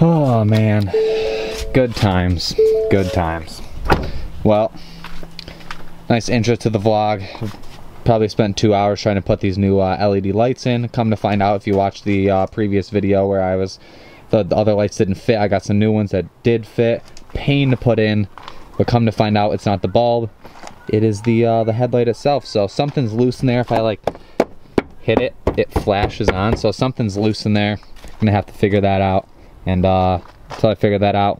Oh man, good times, good times. Well, nice intro to the vlog. Probably spent 2 hours trying to put these new LED lights in. Come to find out, if you watched the previous video where I was, the other lights didn't fit. I got some new ones that did fit. Pain to put in, but come to find out, it's not the bulb. It is the headlight itself. So something's loose in there. If I like hit it, it flashes on. So something's loose in there. I'm gonna have to figure that out. And until I figure that out,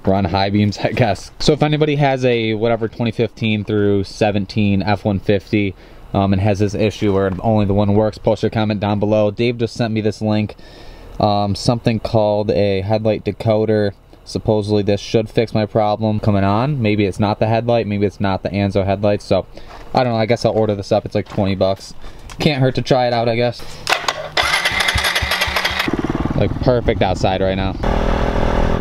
run high beams, I guess. So if anybody has a whatever 2015 through 17 F-150 and has this issue where only the one works, post your comment down below. Dave just sent me this link, something called a headlight decoder. Supposedly this should fix my problem coming on. Maybe it's not the headlight, maybe it's not the Anzo headlights. So I don't know, I guess I'll order this up. It's like 20 bucks. Can't hurt to try it out, I guess. Like perfect outside right now.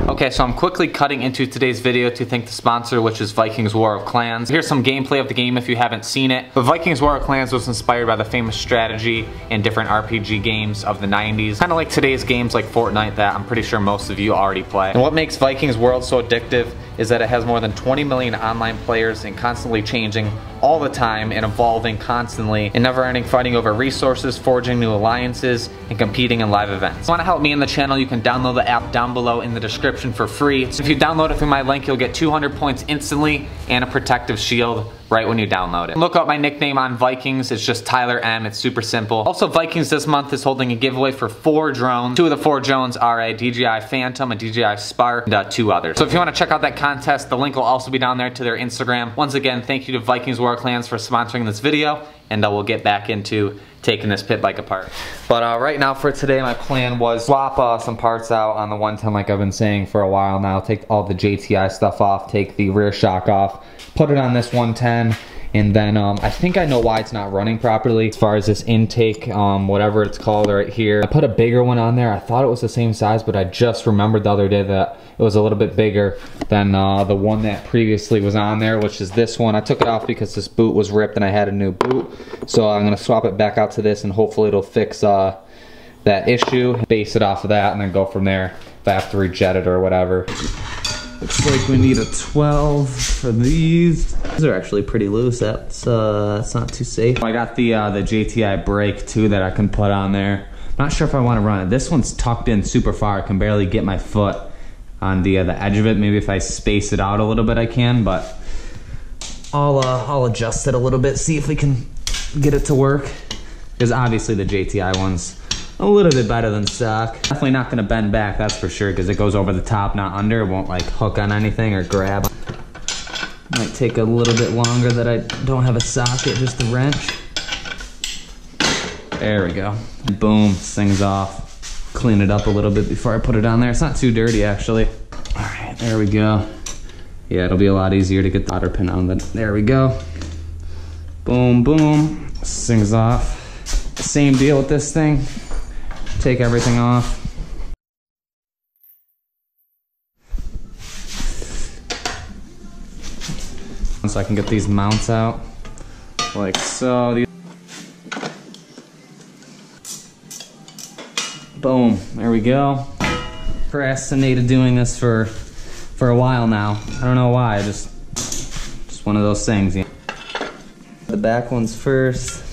Okay, so I'm quickly cutting into today's video to thank the sponsor, which is Vikings War of Clans. Here's some gameplay of the game if you haven't seen it. But Vikings War of Clans was inspired by the famous strategy and different RPG games of the 90s. Kind of like today's games like Fortnite that I'm pretty sure most of you already play. And what makes Vikings World so addictive is that it has more than 20 million online players and constantly changing all the time and evolving constantly and never-ending fighting over resources, forging new alliances, and competing in live events. If you want to help me and the channel, you can download the app down below in the description for free. So if you download it through my link, you'll get 200 points instantly and a protective shield right when you download it. Look up my nickname on Vikings, it's just Tyler M, it's super simple. Also, Vikings this month is holding a giveaway for 4 drones. 2 of the 4 drones are a DJI Phantom, a DJI Spark, and 2 others. So if you want to check out that contest, the link will also be down there to their Instagram. Once again, thank you to Vikings War Clans for sponsoring this video, and we'll get back into taking this pit bike apart. But right now for today, my plan was swap some parts out on the 110 like I've been saying for a while now. Take all the JTI stuff off, take the rear shock off, put it on this 110, and then I think I know why it's not running properly as far as this intake, whatever it's called right here. I put a bigger one on there. I thought it was the same size, but I just remembered the other day that it was a little bit bigger than the one that previously was on there, which is this one. I took it off because this boot was ripped and I had a new boot. So I'm gonna swap it back out to this and hopefully it'll fix that issue, base it off of that, and then go from there if I have to rejet it or whatever. Looks like we need a 12 for these. These are actually pretty loose. That's not too safe. I got the JTI brake too that I can put on there. Not sure if I want to run it. This one's tucked in super far. I can barely get my foot on the edge of it. Maybe if I space it out a little bit I can, but I'll adjust it a little bit, see if we can get it to work. Because obviously the JTI one's a little bit better than stock. Definitely not gonna bend back, that's for sure, because it goes over the top, not under. It won't like hook on anything or grab. Might take a little bit longer that I don't have a socket, just a wrench. There we go. Boom, this thing's off. Clean it up a little bit before I put it on there. It's not too dirty actually. All right, there we go. Yeah, it'll be a lot easier to get the solder pin on. There we go. Boom, boom. This thing's off. Same deal with this thing. Take everything off. So I can get these mounts out like so. Boom, there we go. Procrastinated doing this for a while now. I don't know why, just one of those things. You know? The back ones first.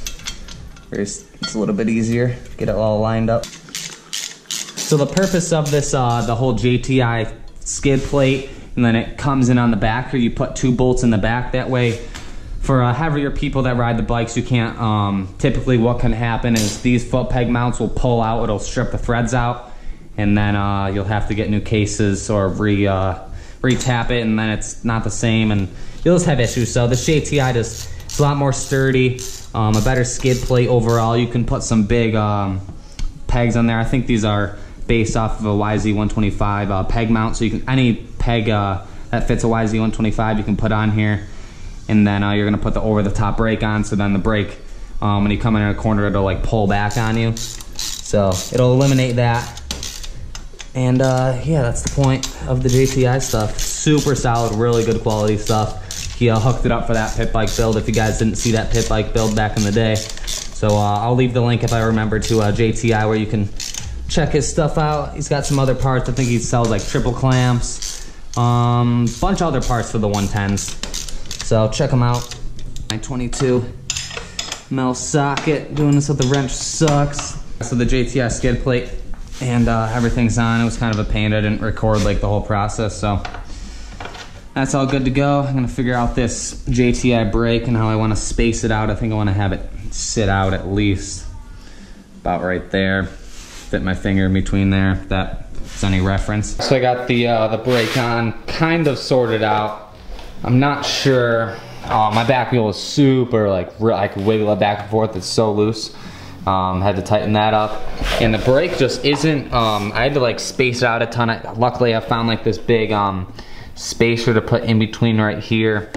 It's a little bit easier, get it all lined up. So the purpose of this, the whole JTI skid plate, and then it comes in on the back here. You put 2 bolts in the back. That way, for heavier people that ride the bikes, you can't, typically what can happen is these foot peg mounts will pull out, it'll strip the threads out, and then you'll have to get new cases or re-tap it, and then it's not the same, and you'll just have issues. So the JTI it's a lot more sturdy, a better skid plate overall. You can put some big pegs on there. I think these are based off of a YZ125 peg mount, so you can, any peg that fits a YZ125 you can put on here. And then you're gonna put the over-the-top brake on, so then the brake, when you come in a corner, it'll like pull back on you. So it'll eliminate that. And yeah, that's the point of the JTI stuff. Super solid, really good quality stuff. He hooked it up for that pit bike build, if you guys didn't see that pit bike build back in the day. So I'll leave the link if I remember to JTI, where you can check his stuff out. He's got some other parts. I think he sells like triple clamps, bunch of other parts for the 110s. So check them out. My 22 mil socket, doing this with the wrench sucks. So the JTI skid plate and everything's on. It was kind of a pain. I didn't record like the whole process, so that's all good to go. I'm gonna figure out this JTI brake and how I want to space it out. I think I want to have it sit out at least about right there. Fit my finger in between there, if that's any reference. So I got the brake on, kind of sorted out. I'm not sure. Oh, my back wheel is super I could wiggle it back and forth. It's so loose. Had to tighten that up. And the brake just isn't, I had to like space it out a ton. Luckily I found like this big spacer to put in between right here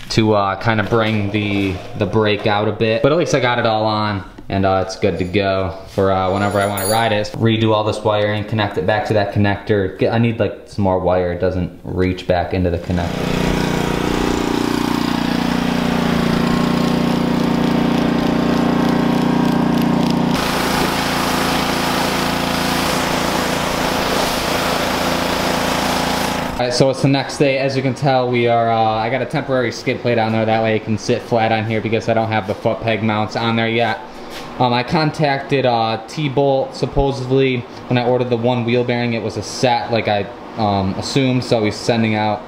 to kind of bring the brake out a bit. But at least I got it all on and it's good to go for whenever I want to ride it. Redo all this wiring, connect it back to that connector. I need like some more wire. It doesn't reach back into the connector. So it's the next day. As you can tell, we are, I got a temporary skid plate on there, that way it can sit flat on here because I don't have the foot peg mounts on there yet. I contacted T-Bolt. Supposedly, when I ordered the one wheel bearing, it was a set like I assumed, so he's sending out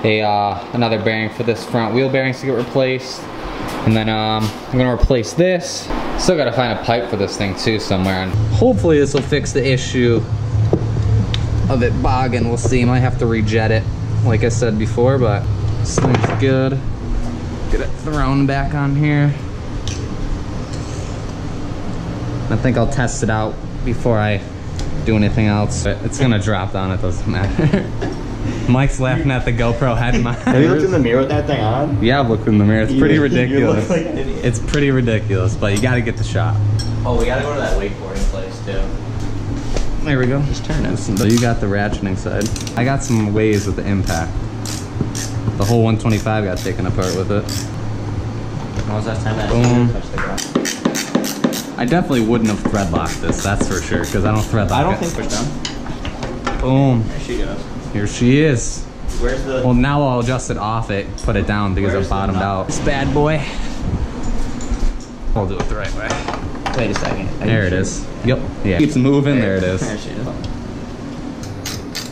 another bearing for this front wheel bearings to get replaced. And then I'm gonna replace this. Still gotta find a pipe for this thing too somewhere, and hopefully this will fix the issue of it bogging. We'll see. Might have to rejet it like I said before, but this thing's good. Get it thrown back on here. I think I'll test it out before I do anything else. It's gonna drop down, it doesn't matter. Mike's laughing at the GoPro head monitor. Have you looked in the mirror with that thing on? Yeah, I've looked in the mirror. It's pretty ridiculous. You look like an idiot. It's pretty ridiculous, but you gotta get the shot. Oh, we gotta go to that wakeboarding place too. There we go. Just turn it. So you got the ratcheting side. I got some ways with the impact. The whole 125 got taken apart with it. When was that time that touched the ground? I definitely wouldn't have thread locked this, that's for sure, because I don't thread lock I don't it. think push down. Boom. There she goes. Here she is. Where's the... Well, now I'll adjust it off it, put it down because it bottomed out. This bad boy. I'll do it the right way. Wait a second. There it is. Yep. Yeah. Keeps moving. There it is. There she is.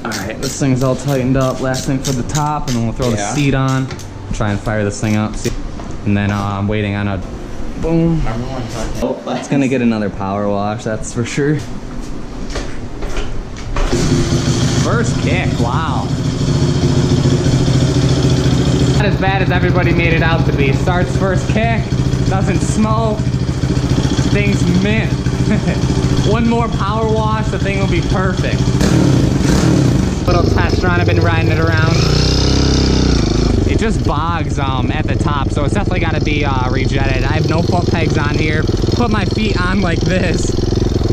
Alright, this thing's all tightened up. Last thing for the top, and then we'll throw the seat on. Try and fire this thing up. And then I'm waiting on a boom. It's gonna get another power wash, that's for sure. First kick, wow. Not as bad as everybody made it out to be. Starts first kick, doesn't smoke. Thing's mint. One more power wash, the thing will be perfect. Little test run, I've been riding it around. It just bogs at the top, so it's definitely got to be rejetted. I have no foot pegs on here. Put my feet on like this.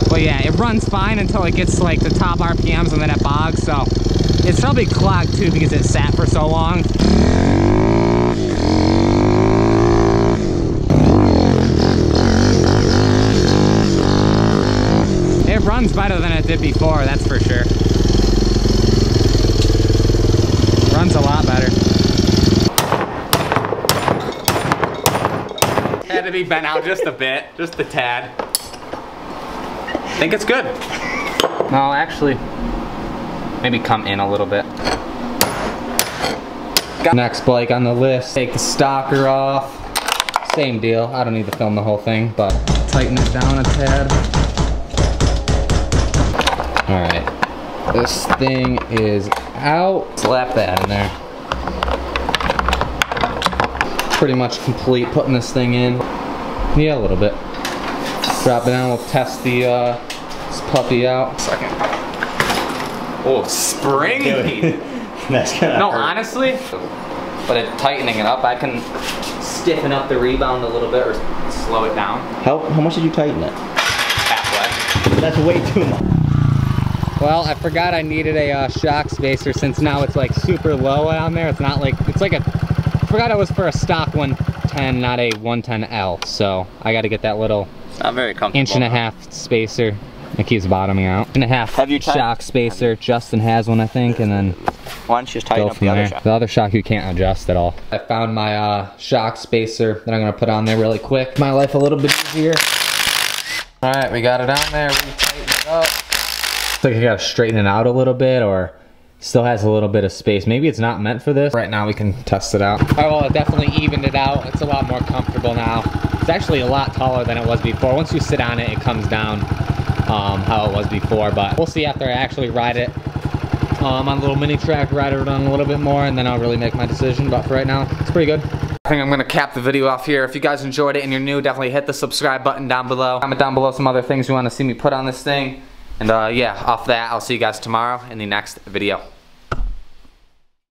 But yeah, it runs fine until it gets to like the top RPMs and then it bogs, so it's probably clogged too because it sat for so long. It runs better than it did before, that's for sure. Runs a lot better. Had to be bent out just a bit, just a tad. I think it's good. No, actually, maybe come in a little bit. Next bike on the list, take the stocker off. Same deal, I don't need to film the whole thing, but tighten it down a tad. Alright, this thing is out. Slap that in there. Pretty much complete putting this thing in. Yeah, a little bit. Drop it down, we'll test the this puppy out. Second. Oh, springy! That's gonna no, hurt. Honestly, but tightening it up, I can stiffen up the rebound a little bit or slow it down. How much did you tighten it? Halfway. That's way too much. Well, I forgot I needed a shock spacer since now it's like super low on there. It's not like, it's like a, I forgot it was for a stock 110, not a 110L. So I got to get that little Not very comfortable. 1.5 spacer. It keeps bottoming out. And a half shock spacer. Justin has one, I think, and then why don't you just tighten up the other shock? The other shock you can't adjust at all. I found my shock spacer that I'm gonna put on there really quick. My life a little bit easier. All right, we got it on there. We tighten it up. Looks like I gotta straighten it out a little bit, or still has a little bit of space. Maybe it's not meant for this. Right now we can test it out. Oh, well, it definitely evened it out. It's a lot more comfortable now. It's actually a lot taller than it was before. Once you sit on it, it comes down how it was before, but we'll see after I actually ride it on a little mini track, ride it around a little bit more, and then I'll really make my decision. But for right now, it's pretty good. I think I'm gonna cap the video off here. If you guys enjoyed it and you're new, definitely hit the subscribe button down below. Comment down below some other things you want to see me put on this thing. And yeah, off that, I'll see you guys tomorrow in the next video.